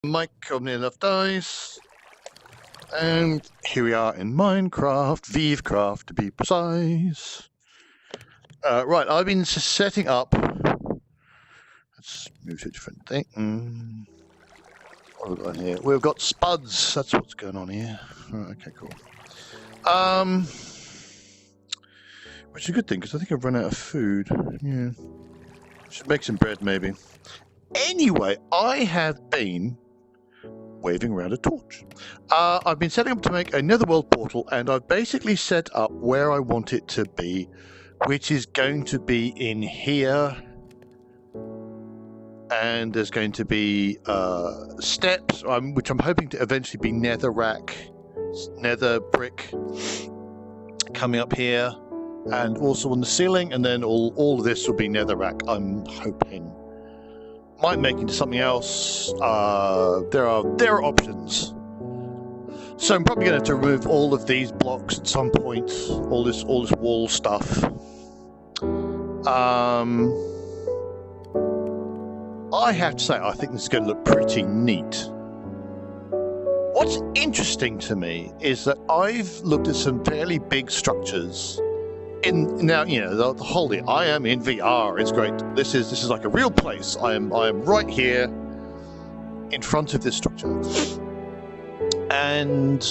Mike of enough dice. And here we are in Minecraft, Vivecraft to be precise. Right, I've been setting up. Let's move to a different thing. What have we got here? We've got spuds. That's what's going on here. Right, okay, cool. Which is a good thing because I think I've run out of food. Yeah. Should make some bread maybe. Anyway, I have been waving around a torch. I've been setting up to make a netherworld portal, and I've basically set up where I want it to be, which is going to be in here. And there's going to be steps, which I'm hoping to eventually be nether brick coming up here, and also on the ceiling, and then all of this will be netherrack, I'm hoping. Might make into something else. There are options. So I'm probably going to have to remove all of these blocks at some point. All this wall stuff. I have to say, I think this is going to look pretty neat. What's interesting to me is that I've looked at some fairly big structures. Now, you know, the whole thing. I am in VR. It's great. This is like a real place. I am right here in front of this structure, and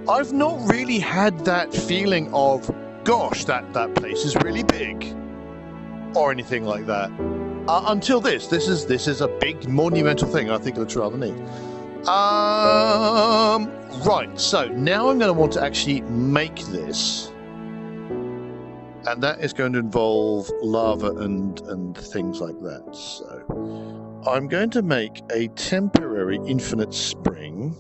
I've not really had that feeling of, gosh, that place is really big, or anything like that. Until this is a big monumental thing. I think it looks rather neat. Right. So now I'm going to want to actually make this. And that is going to involve lava and things like that. So I'm going to make a temporary infinite spring.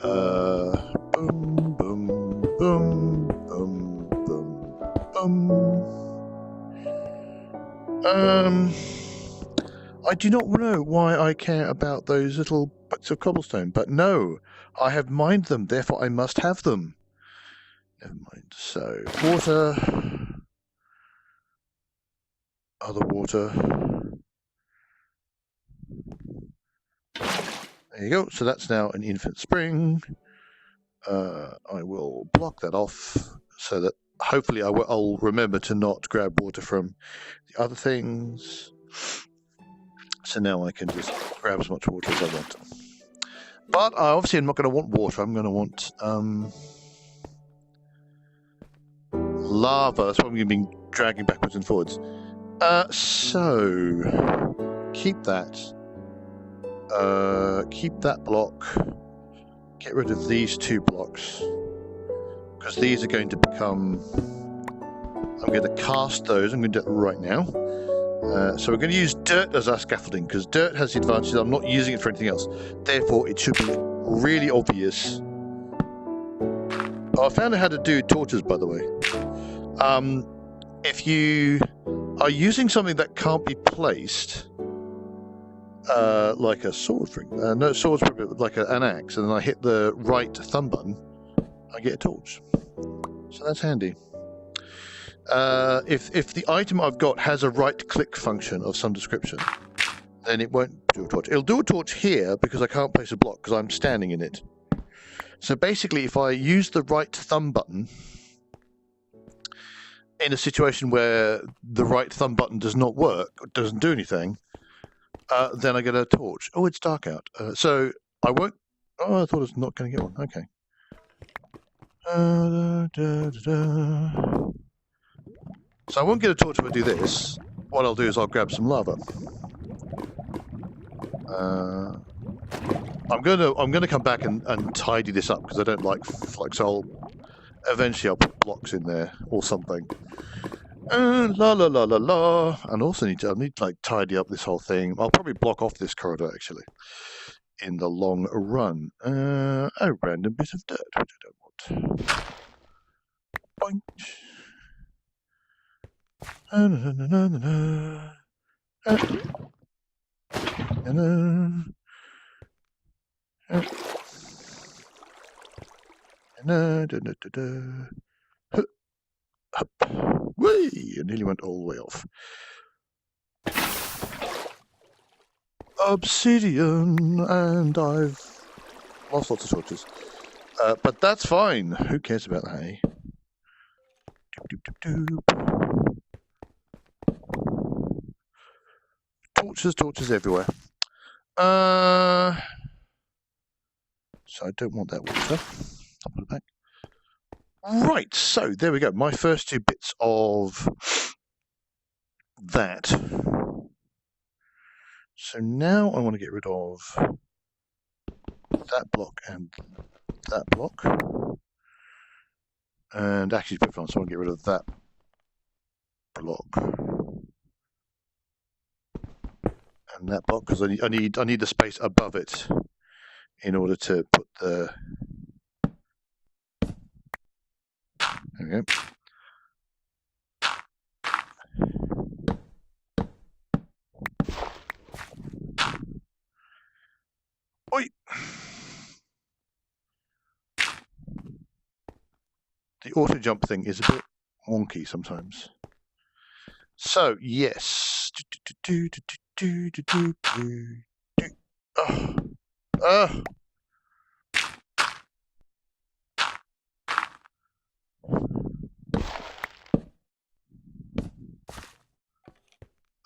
Boom, boom, boom, boom, boom, boom. I do not know why I care about those little bits of cobblestone, but no, I have mined them, therefore I must have them. Never mind. So, water. Other water. There you go. So that's now an infinite spring. I will block that off so that hopefully I'll remember to not grab water from the other things. So now I can just grab as much water as I want. But I obviously am not going to want water. I'm going to want lava. That's what I'm going to be dragging backwards and forwards. So keep that. Keep that block. Get rid of these 2 blocks, because these are going to become. I'm going to cast those. I'm going to do it right now. So we're going to use dirt as our scaffolding, because dirt has the advantage that I'm not using it for anything else. Therefore, it should be really obvious. I found out how to do torches, by the way. If you are using something that can't be placed, like a sword, no swords, like an axe, and then I hit the right thumb button, I get a torch. So that's handy. If the item I've got has a right-click function of some description, then it won't do a torch. It'll do a torch here because I can't place a block because I'm standing in it. So basically, if I use the right thumb button in a situation where the right thumb button does not work, or doesn't do anything, then I get a torch. Oh, it's dark out. So I won't... Oh, I thought I was not going to get one. Okay. So I won't get a torch if I do this. What I'll do is I'll grab some lava. I'm gonna come back and tidy this up because I don't like so eventually I'll put blocks in there or something. La la la la la. And also I need to like tidy up this whole thing. I'll probably block off this corridor actually in the long run. A random bit of dirt which I don't want. Boink. Whee! It nearly went all the way off. obsidian, and I've lost lots of torches. But that's fine. Who cares about that, eh? Doop, doop, doop, doop. Torches everywhere. So I don't want that water. I'll put it back. Right, so there we go. My first 2 bits of that. So now I want to get rid of that block and that block. And actually, to be honest, I want to get rid of that block and that block because I need the space above it in order to put the. There we go. Oi! The auto jump thing is a bit wonky sometimes. So yes.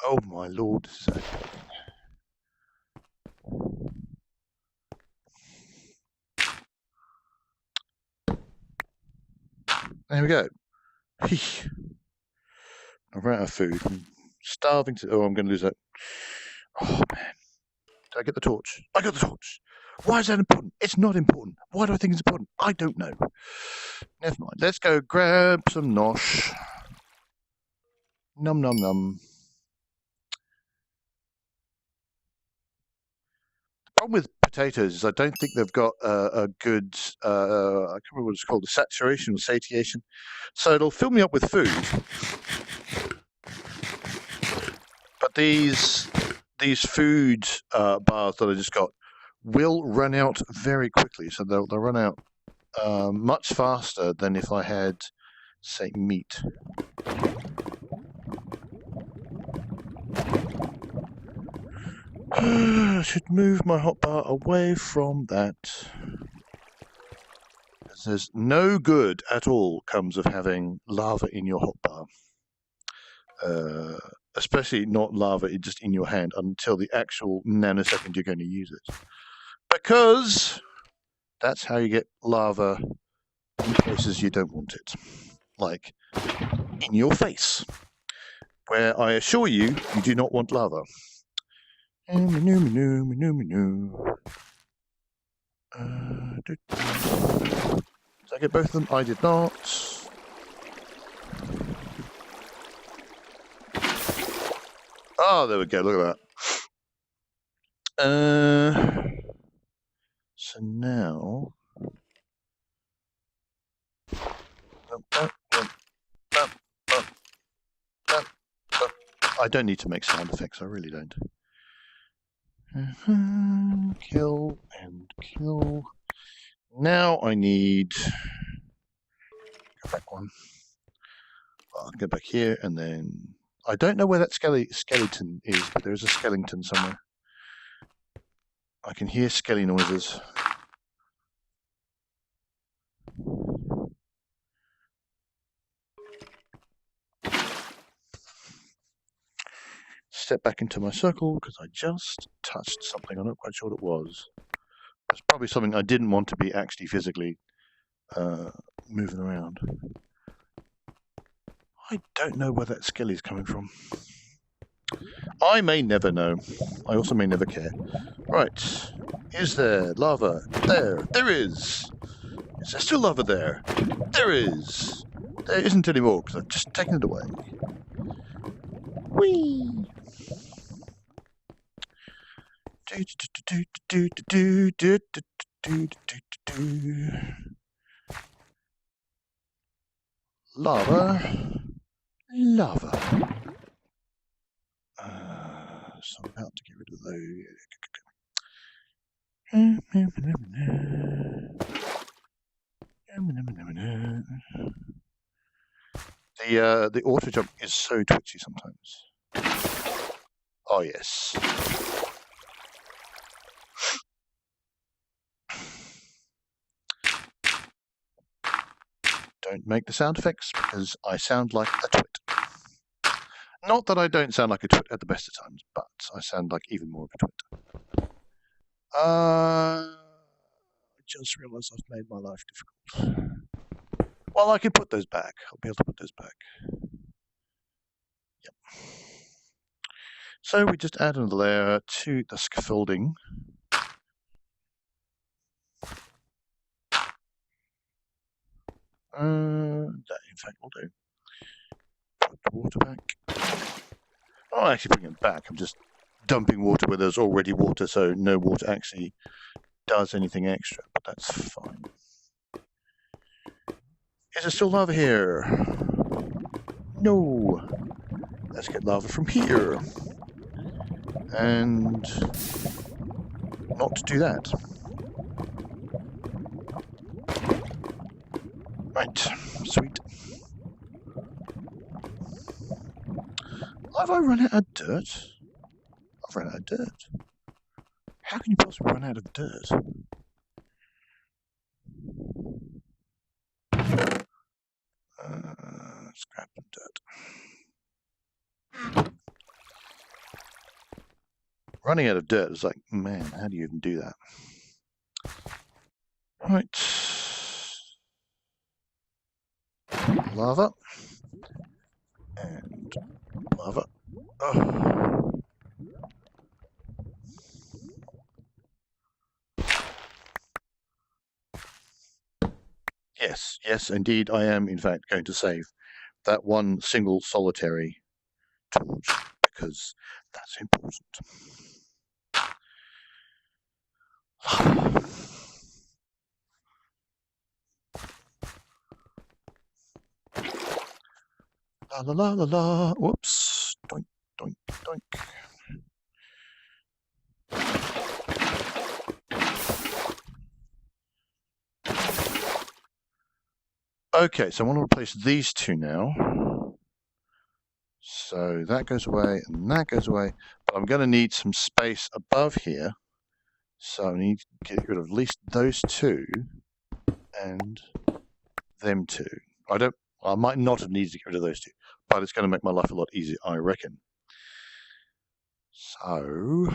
Oh my lord. There we go. I ran out of food. I'm starving to. Oh, I'm going to lose that. Oh man. Did I get the torch? I got the torch. Why is that important? It's not important. Why do I think it's important? I don't know. Never mind. Let's go grab some nosh. Num num num. The problem with potatoes is I don't think they've got a good, I can't remember what it's called, a saturation or satiation. So it'll fill me up with food. But these food bars that I just got will run out very quickly. So they'll run out much faster than if I had, say, meat. I should move my hotbar away from that. There's no good at all comes of having lava in your hotbar. Especially not lava just in your hand until the actual nanosecond you're going to use it. Because that's how you get lava in places you don't want it. Like in your face. Where I assure you, you do not want lava. Did I get both of them? I did not. Oh, there we go. Look at that. So now. I don't need to make sound effects. I really don't. Kill and kill. Now I need. Go back one. I'll go back here and then. I don't know where that skeleton is, but there is a skeleton somewhere. I can hear skelly noises. Step back into my circle because I just touched something. I'm not quite sure what it was. It's probably something I didn't want to be actually physically moving around. I don't know where that skelly is coming from. I may never know. I also may never care. Right. Is there lava? There. There is. Is there still lava there? There is. There isn't anymore because I've just taken it away. Whee! Lava. Lava. So I'm about to get rid of those. The auto jump is so twitchy sometimes. Oh yes. Don't make the sound effects because I sound like a twit. Not that I don't sound like a twit at the best of times, but I sound like even more of a twit. I just realised I've made my life difficult. Well, I can put those back. I'll be able to put those back. Yep. So we just add another layer to the scaffolding. That in fact will do. Put the water back. I'm not actually putting it back. I'm just dumping water where there's already water, so no water actually does anything extra, but that's fine. Is there still lava here? No. Let's get lava from here. And not do that. Right, sweet. Have I run out of dirt? I've run out of dirt. How can you possibly run out of dirt? Scrap and dirt. Running out of dirt is like, man, how do you even do that? Right. Lava. And lava. Oh. Yes, indeed, I am in fact going to save that one single solitary torch because that's important. La la la la la. Whoops. Doink, doink, doink. Okay, so I want to replace these two now. So that goes away and that goes away. But I'm going to need some space above here. So I need to get rid of at least those two and them two. I might not have needed to get rid of those two, but it's going to make my life a lot easier, I reckon. So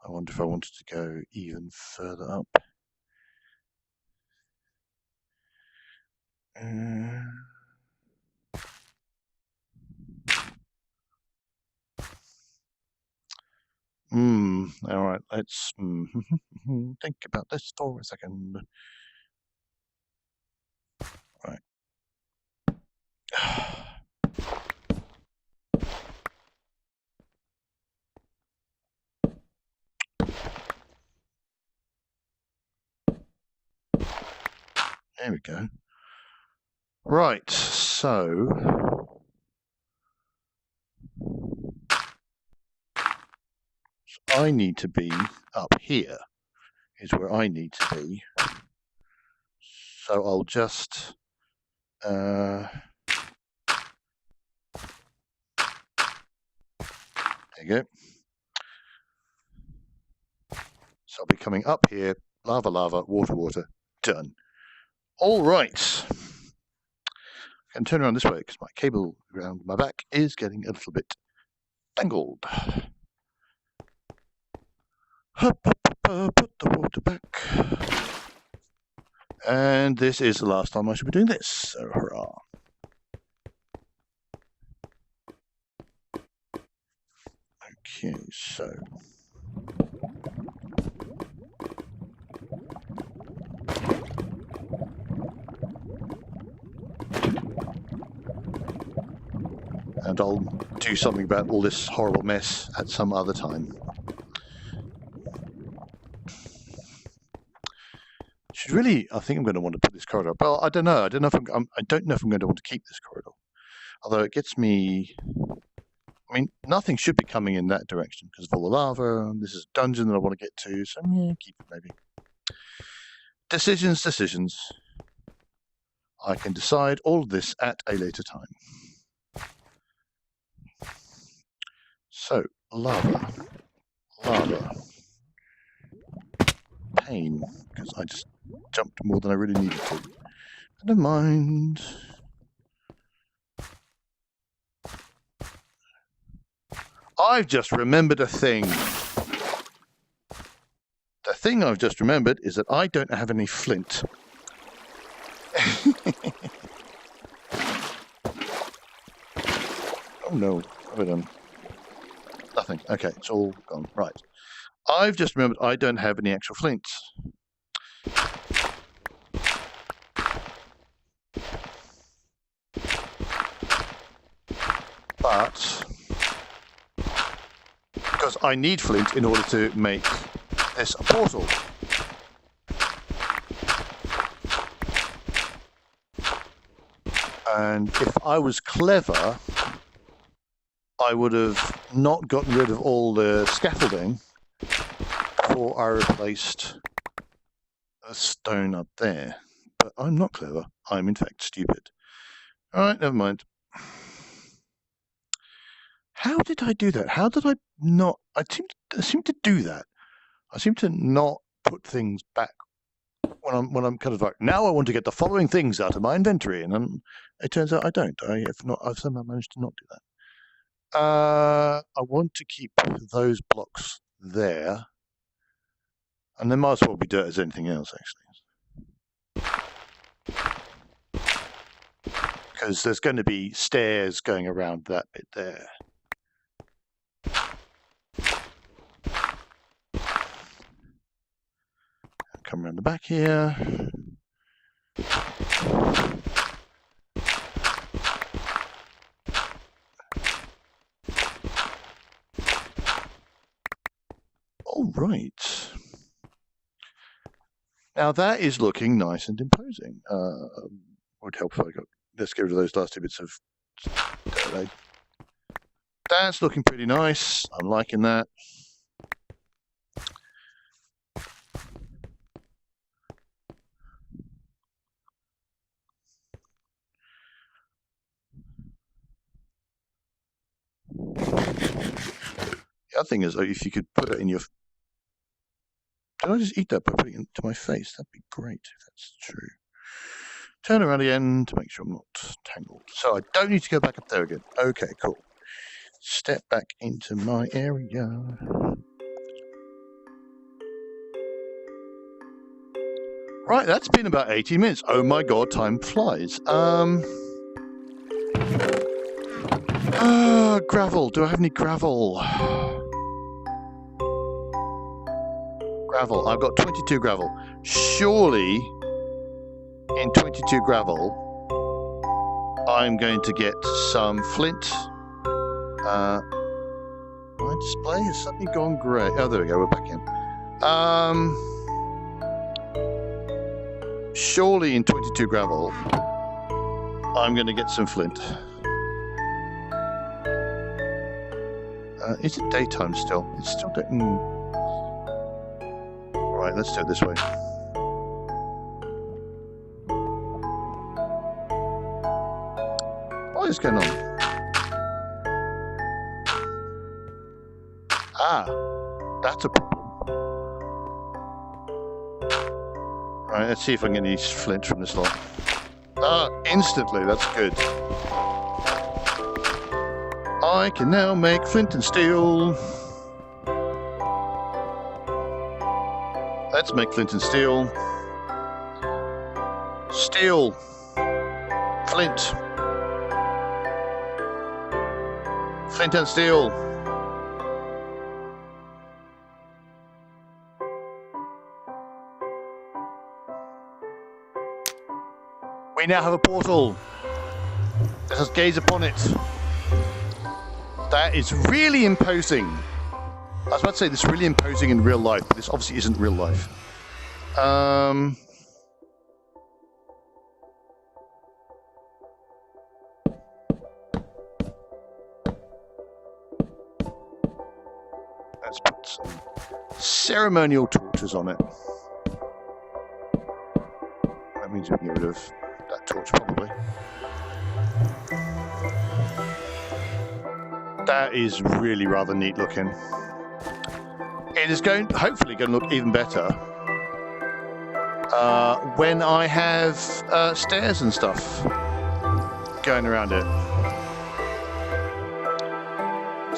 I wonder if I wanted to go even further up. All right, let's think about this for a second. Right. There we go. Right, so I need to be up here, is where I need to be. So I'll just there you go. So I'll be coming up here, lava, lava, water, water, done. All right. I can turn around this way because my cable around my back is getting a little bit tangled. Put the water back. And this is the last time I should be doing this, so hurrah. Okay, so and I'll do something about all this horrible mess at some other time. Should really, I think I'm going to want to put this corridor. Well, I don't know. I don't know if I'm going to want to keep this corridor. Although it gets me. I mean, nothing should be coming in that direction because of all the lava. This is a dungeon that I want to get to, so yeah, keep it maybe. Decisions. I can decide all of this at a later time. So, lava. Pain, because I just jumped more than I really needed to. Never mind. I've just remembered a thing. The thing I've just remembered is that I don't have any flint. Oh no, what have I done? Nothing. Okay, it's all gone. Right. I've just remembered I don't have any actual flint. But because I need flint in order to make this a portal. And if I was clever, I would have not gotten rid of all the scaffolding before I replaced a stone up there. But I'm not clever. I'm in fact stupid. Alright, never mind. How did I do that? How did I not... I seem to do that. I seem to not put things back when I'm kind of like, now I want to get the following things out of my inventory, and it turns out I don't. I've somehow managed to not do that. I want to keep those blocks there, and they might as well be dirt as anything else, actually. Because there's going to be stairs going around that bit there. Come around the back here. All right. Now that is looking nice and imposing. Would help if I got. Let's get rid of those last 2 bits of dirt. That's looking pretty nice. I'm liking that. The other thing is, if you could put it in your... Did I just eat that by putting it into my face? That'd be great if that's true. Turn around again to make sure I'm not tangled. So I don't need to go back up there again. Okay, cool. Step back into my area. Right, that's been about 18 minutes. Oh my god, time flies. Gravel. Do I have any gravel? Gravel. I've got 22 gravel. Surely, in 22 gravel, I'm going to get some flint. My display has suddenly gone grey. Oh, there we go. We're back in. Surely, in 22 gravel, I'm going to get some flint. Is it daytime still? It's still daytime. Right, let's do it this way. What is going on? Ah, that's a problem. Right, let's see if I can get any flint from this lot. Ah, instantly, that's good. I can now make flint and steel. Let's make flint and steel. Steel. Flint. Flint and steel. We now have a portal. Let us gaze upon it. That is really imposing. I was about to say this is really imposing in real life, but this obviously isn't real life. Let's put some ceremonial torches on it. That means we can get rid of that torch, probably. That is really rather neat looking. It is hopefully going to look even better when I have stairs and stuff going around it.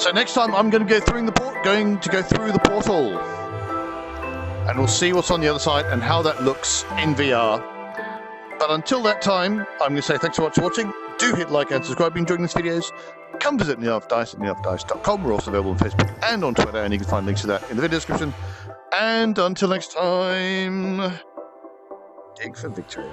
So next time I'm going to go through the portal, and we'll see what's on the other side and how that looks in VR. But until that time, I'm going to say thanks so much for watching. Do hit like and subscribe if you're enjoying these videos. Come visit NeoFDice at neofdice.com. We're also available on Facebook and on Twitter, and you can find links to that in the video description. And until next time, dig for victory.